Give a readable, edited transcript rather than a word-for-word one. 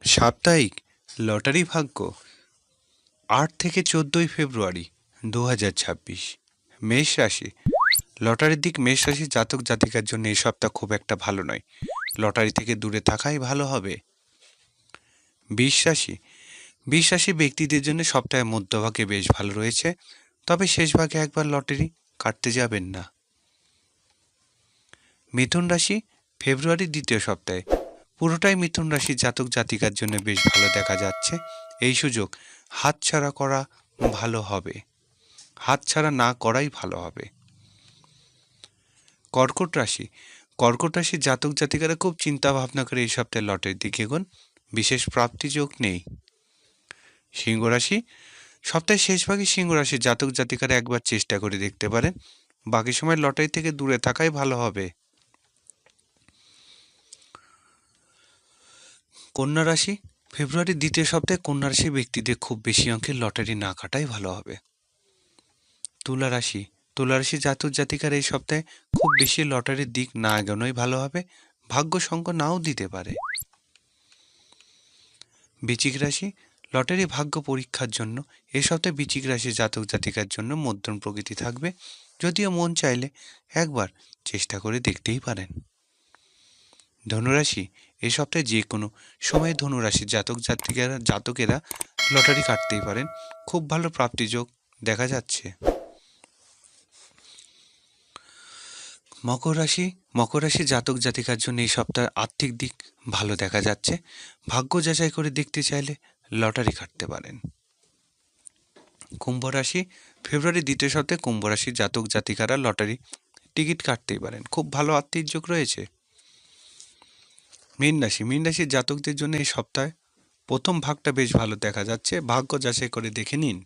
সাপ্তাহিক লটারি ভাগ্য ৮ থেকে ১৪ই ফেব্রুয়ারি ২০২৬। মেষ রাশি। লটারির দিক মেষ রাশি জাতক জাতিকার জন্য এই সপ্তাহ খুব একটা ভালো নয়। লটারি থেকে দূরে থাকাই ভালো হবে। বৃষ রাশি। বৃষ রাশি ব্যক্তিদের জন্য সপ্তাহের মধ্যভাগে বেশ ভালো রয়েছে, তবে শেষ ভাগে একবার লটারি কাটতে যাবেন না। মিথুন রাশি। ফেব্রুয়ারির দ্বিতীয় সপ্তাহে পুরোটাই মিথুন রাশি জাতক জাতিকার জন্য বেশ ভালো দেখা যাচ্ছে। এই সুযোগ হাতছাড়া করা ভালো হবে, হাতছাড়া না করাই ভালো হবে। কর্কট রাশি। কর্কট রাশির জাতক জাতিকারা খুব চিন্তা ভাবনা করে এই সপ্তাহে লটারির দিকে এগোন, বিশেষ প্রাপ্তি যোগ নেই। সিংহ রাশি। সপ্তাহের শেষ ভাগে সিংহ রাশির জাতক জাতিকারা একবার চেষ্টা করে দেখতে পারেন, বাকি সময় লটারি থেকে দূরে থাকাই ভালো হবে। কন্যা রাশি। ফেব্রুয়ারির দ্বিতীয় সপ্তাহে কন্যা রাশি ব্যক্তিদের খুব বেশি অঙ্কের লটারি না কাটাই ভালো হবে। তুলা রাশি। তুলা রাশি জাতক জাতিকার এই সপ্তাহে খুব বেশি লটারির দিক না এগোনোই ভালো হবে, ভাগ্য সঙ্গ নাও দিতে পারে। বৃশ্চিক রাশি। লটারি ভাগ্য পরীক্ষার জন্য এই সপ্তাহে বৃশ্চিক রাশি জাতক জাতিকার জন্য মধ্যম প্রকৃতি থাকবে, যদিও মন চাইলে একবার চেষ্টা করে দেখতেই পারেন। ধনুরাশি। এই সপ্তাহে যে কোনো সময়ে ধনুরাশি জাতকেরা লটারি কাটতেই পারেন, খুব ভালো প্রাপ্তিযোগ দেখা যাচ্ছে। মকর রাশি। মকর রাশি জাতক জাতিকার জন্য এই সপ্তাহে আর্থিক দিক ভালো দেখা যাচ্ছে, ভাগ্য যাচাই করে দেখতে চাইলে লটারি কাটতে পারেন। কুম্ভ রাশি। ফেব্রুয়ারি দ্বিতীয় সপ্তাহে কুম্ভ রাশি জাতক জাতিকারা লটারি টিকিট কাটতেই পারেন, খুব ভালো আর্থিক যোগ রয়েছে। মীন রাশি। মীন রাশির জাতকদের জন্য এই সপ্তাহে প্রথম ভাগটা বেশ ভালো দেখা যাচ্ছে, ভাগ্য যাচাই করে দেখে নিন।